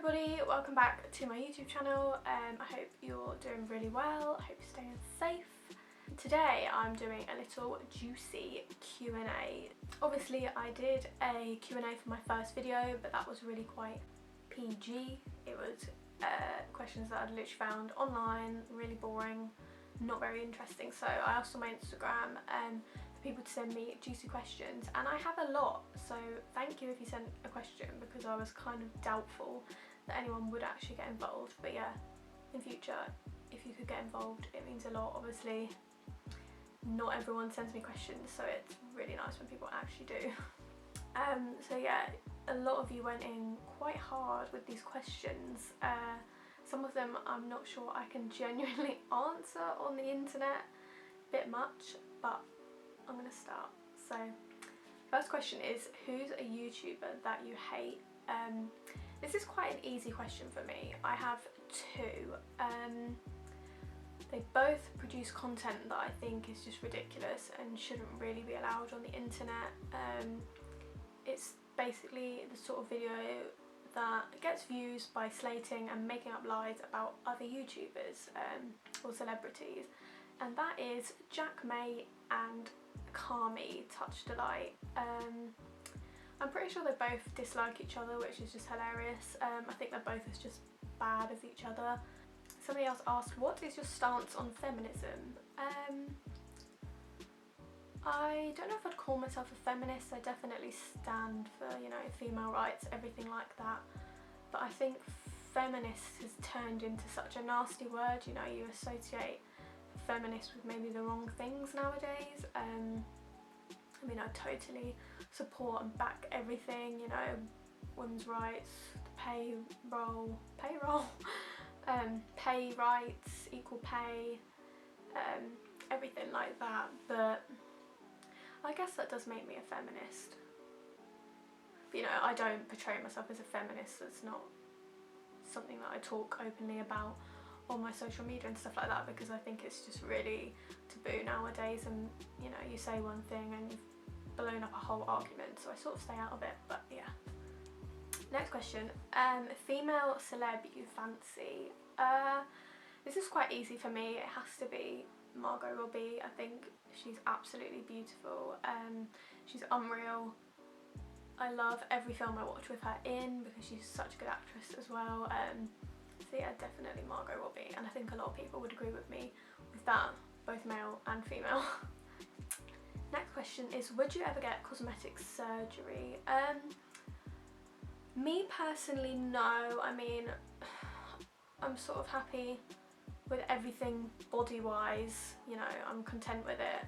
everybody, welcome back to my YouTube channel. I hope you're doing really well, I hope you're staying safe. Today I'm doing a little juicy Q&A. Obviously I did a Q&A for my first video, but that was really quite PG. It was questions that I'd literally found online, really boring, not very interesting. So I asked on my Instagram for people to send me juicy questions, and I have a lot, so thank you if you sent a question, because I was kind of doubtful that anyone would actually get involved. But yeah, in future, if you could get involved, it means a lot. Obviously not everyone sends me questions, so it's really nice when people actually do. So yeah, a lot of you went in quite hard with these questions. Some of them I'm not sure I can genuinely answer on the internet, a bit much, but I'm gonna start. So first question is, who's a YouTuber that you hate? This is quite an easy question for me. I have two. They both produce content that I think is just ridiculous and shouldn't really be allowed on the internet. It's basically the sort of video that gets views by slating and making up lies about other YouTubers or celebrities, and that is Jack May and Kami Touch Delight. I'm pretty sure they both dislike each other, which is just hilarious. I think they're both just bad as each other. Somebody else asked, what is your stance on feminism? I don't know if I'd call myself a feminist. I definitely stand for, you know, female rights, everything like that. But I think feminist has turned into such a nasty word. You know, you associate feminist with maybe the wrong things nowadays. I mean, I totally support and back everything, you know, women's rights, payroll, pay rights, equal pay, everything like that. But I guess that does make me a feminist. But, you know, I don't portray myself as a feminist. That's not something that I talk openly about on my social media and stuff like that, because I think it's just really taboo nowadays, and you know, you say one thing and you've blown up a whole argument, so I sort of stay out of it. But yeah. Next question, female celeb you fancy? This is quite easy for me. It has to be Margot Robbie. I think she's absolutely beautiful. She's unreal. I love every film I watch with her in, because she's such a good actress as well. So yeah, definitely Margot Robbie, and I think a lot of people would agree with me with that, both male and female. Next question is, would you ever get cosmetic surgery? Me personally, no. I mean, I'm sort of happy with everything body-wise, you know, I'm content with it.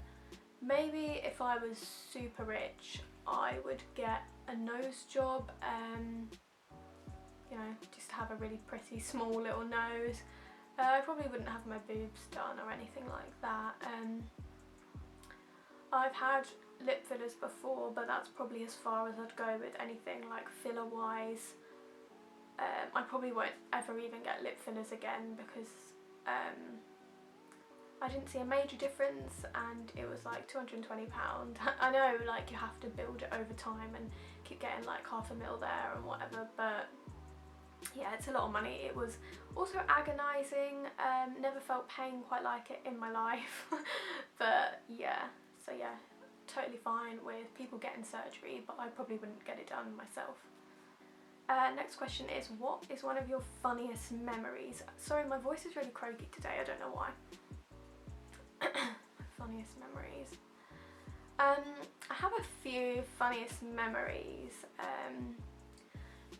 Maybe if I was super rich, I would get a nose job, you know, just to have a really pretty small little nose. I probably wouldn't have my boobs done or anything like that. I've had lip fillers before, but that's probably as far as I'd go with anything like filler wise. I probably won't ever even get lip fillers again, because I didn't see a major difference, and it was like £220. I know, like, you have to build it over time and keep getting like £500,000 there and whatever, but yeah, it's a lot of money. It was also agonising. Never felt pain quite like it in my life. But yeah, so yeah, totally fine with people getting surgery, but I probably wouldn't get it done myself. Next question is, what is one of your funniest memories? Sorry, my voice is really croaky today, I don't know why. Funniest memories. I have a few funniest memories.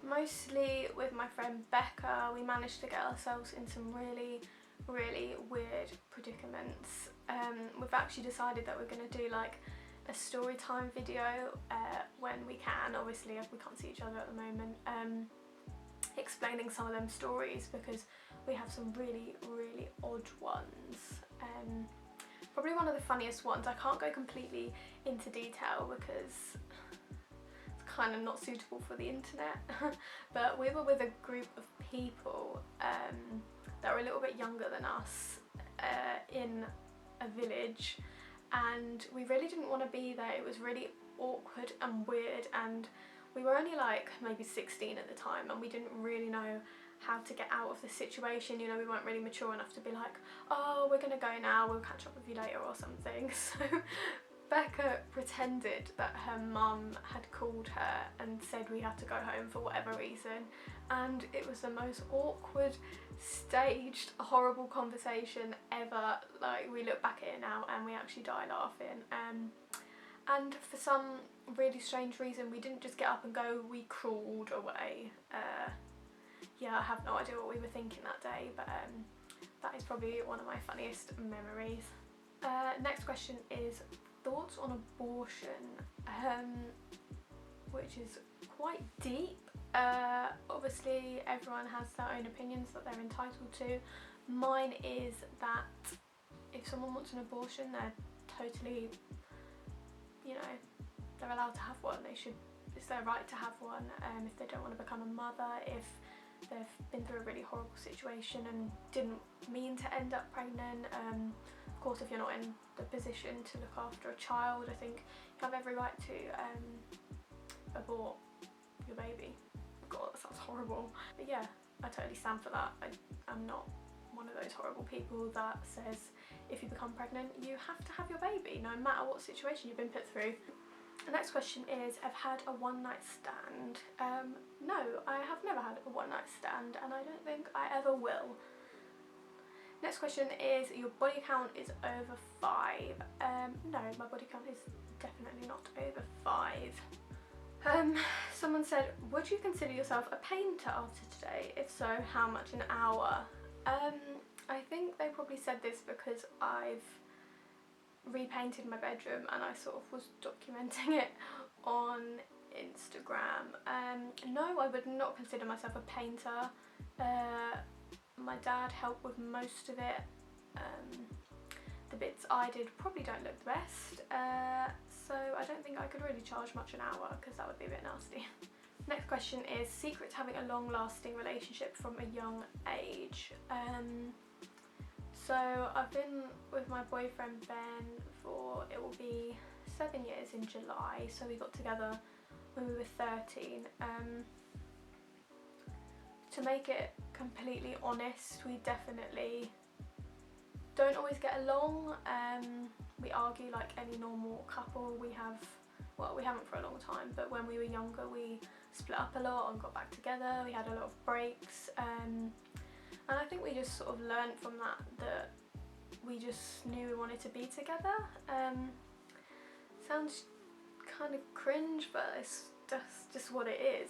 Mostly with my friend Becca. We managed to get ourselves in some really weird predicaments. We've actually decided that we're going to do like a story time video when we can. Obviously we can't see each other at the moment. Explaining some of them stories, because we have some really odd ones. Probably one of the funniest ones, I can't go completely into detail because it's kind of not suitable for the internet. But we were with a group of people that were a little bit younger than us in a village, and we really didn't want to be there. It was really awkward and weird, and we were only like maybe 16 at the time, and we didn't really know how to get out of the situation. You know, we weren't really mature enough to be like, oh, we're gonna go now, we'll catch up with you later or something. So Becca pretended that her mum had called her and said we had to go home for whatever reason, and it was the most awkward, staged, horrible conversation ever. Like, we look back at it now and we actually die laughing. And for some really strange reason, we didn't just get up and go, we crawled away. Yeah, I have no idea what we were thinking that day, but that is probably one of my funniest memories. Next question is thoughts on abortion, which is quite deep. Obviously everyone has their own opinions that they're entitled to. Mine is that if someone wants an abortion, they're totally, you know, they're allowed to have one. It's their right to have one. If they don't want to become a mother, if they've been through a really horrible situation and didn't mean to end up pregnant. Of course, if you're not in the position to look after a child, I think you have every right to abort your baby. God, that sounds horrible. But yeah, I totally stand for that. I'm not one of those horrible people that says if you become pregnant, you have to have your baby, no matter what situation you've been put through. The next question is, I've had a one-night stand. No, I have never had a one-night stand, and I don't think I ever will. Next question is, your body count is over 5. No, my body count is definitely not over 5. Someone said, would you consider yourself a painter after today? If so, how much an hour? I think they probably said this because I've repainted my bedroom and I sort of was documenting it on Instagram. No, I would not consider myself a painter. My dad helped with most of it. The bits I did probably don't look the best, so I don't think I could really charge much an hour because that would be a bit nasty. Next question is, secret to having a long-lasting relationship from a young age. So I've been with my boyfriend Ben for, it will be 7 years in July, so we got together when we were 13. To make it completely honest, we definitely don't always get along. We argue like any normal couple. We haven't for a long time, but when we were younger we split up a lot and got back together. We had a lot of breaks, and I think we just sort of learned from that we just knew we wanted to be together. Sounds kind of cringe, but it's just what it is.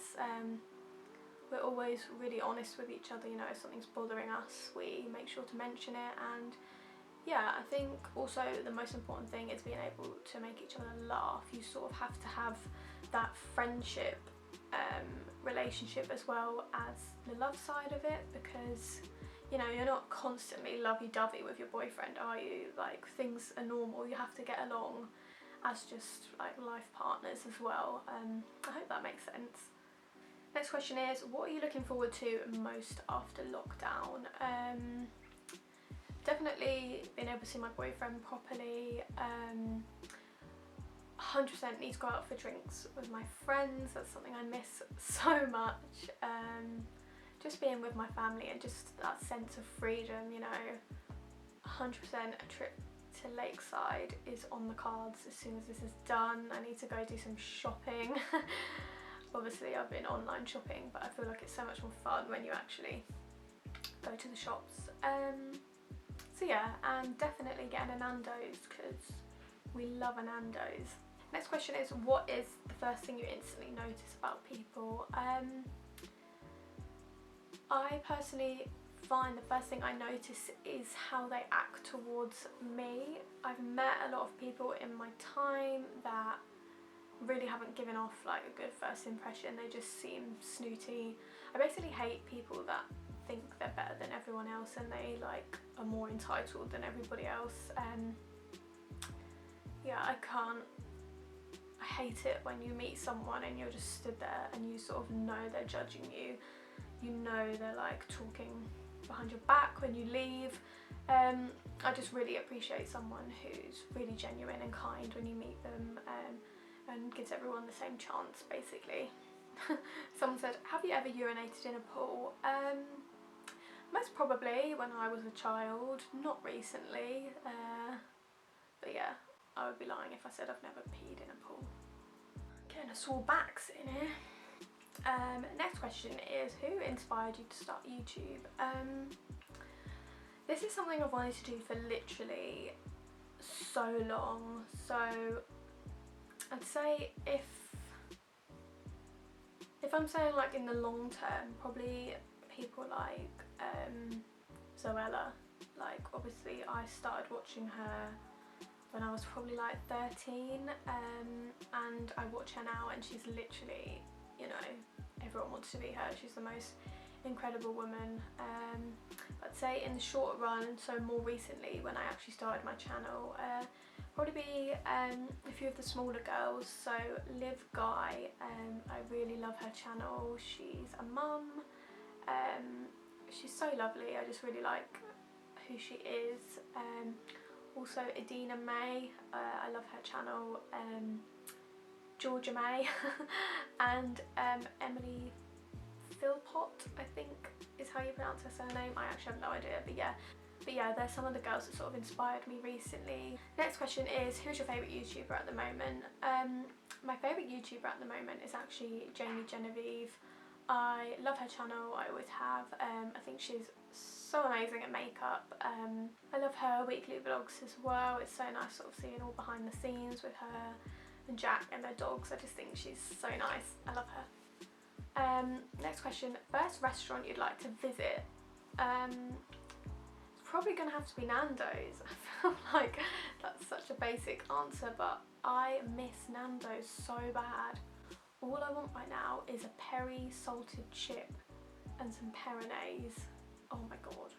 We're always really honest with each other, you know, if something's bothering us, we make sure to mention it. And yeah, I think also the most important thing is being able to make each other laugh. You sort of have to have that friendship relationship as well as the love side of it, because, you know, you're not constantly lovey-dovey with your boyfriend, are you? Like, things are normal, you have to get along as just like life partners as well. I hope that makes sense. Next question is, what are you looking forward to most after lockdown? Definitely being able to see my boyfriend properly. 100% need to go out for drinks with my friends. That's something I miss so much. Just being with my family and just that sense of freedom, you know. 100% a trip to Lakeside is on the cards as soon as this is done. I need to go do some shopping. Obviously I've been online shopping, but I feel like it's so much more fun when you actually go to the shops. So yeah, and definitely getting a Nando's because we love a Nando's. Next question is, what is the first thing you instantly notice about people? I personally find the first thing I notice is how they act towards me. I've met a lot of people in my time that really haven't given off like a good first impression. They just seem snooty. I basically hate people that think they're better than everyone else and they like are more entitled than everybody else. Yeah, I hate it when you meet someone and you're just stood there and you sort of know they're judging you. You know they're like talking behind your back when you leave. I just really appreciate someone who's really genuine and kind when you meet them. and gives everyone the same chance, basically. Someone said, have you ever urinated in a pool? Most probably when I was a child, not recently, but yeah, I would be lying if I said I've never peed in a pool. Getting a sore back sitting here. Next question is, who inspired you to start YouTube? This is something I've wanted to do for literally so long, so I'd say if I'm saying like in the long term, probably people like Zoella. Like obviously I started watching her when I was probably like 13, and I watch her now and she's literally, you know, everyone wants to be her. She's the most incredible woman. I'd say in the short run, so more recently when I actually started my channel, probably be a few of the smaller girls. So Liv Guy, I really love her channel. She's a mum. She's so lovely. I just really like who she is. Also Adina May, I love her channel. Georgia May and Emily Philpott, I think is how you pronounce her surname. I actually have no idea, but yeah, they're some of the girls that sort of inspired me recently. Next question is, who's your favourite YouTuber at the moment? My favourite YouTuber at the moment is actually Jamie Genevieve. I love her channel, I always have. I think she's so amazing at makeup. I love her weekly vlogs as well. It's so nice sort of seeing all behind the scenes with her and Jack and their dogs. I just think she's so nice. I love her. Next question, first restaurant you'd like to visit? It's probably gonna have to be Nando's. I feel like that's such a basic answer, but I miss Nando's so bad. All I want right now is a peri salted chip and some Peronaise. Oh my god.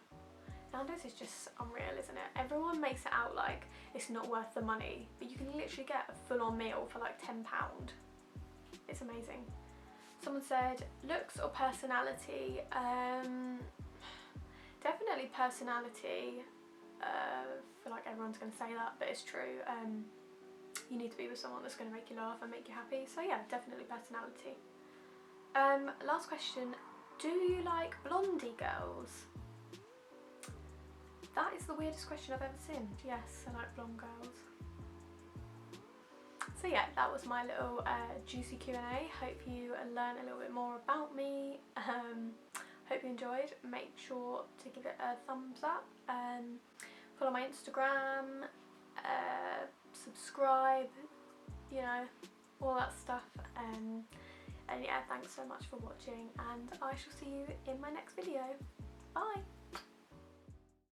Nando's is just unreal, isn't it? Everyone makes it out like it's not worth the money, but you can literally get a full-on meal for like £10. It's amazing. Someone said, looks or personality? Definitely personality. I feel like everyone's going to say that, but it's true. You need to be with someone that's going to make you laugh and make you happy. So yeah, definitely personality. Last question, do you like blondie girls? That is the weirdest question I've ever seen. Yes, I like blonde girls. So yeah, that was my little juicy Q&A. Hope you learned a little bit more about me. Hope you enjoyed. Make sure to give it a thumbs up. Follow my Instagram. Subscribe. You know, all that stuff. And yeah, thanks so much for watching. And I shall see you in my next video. Bye.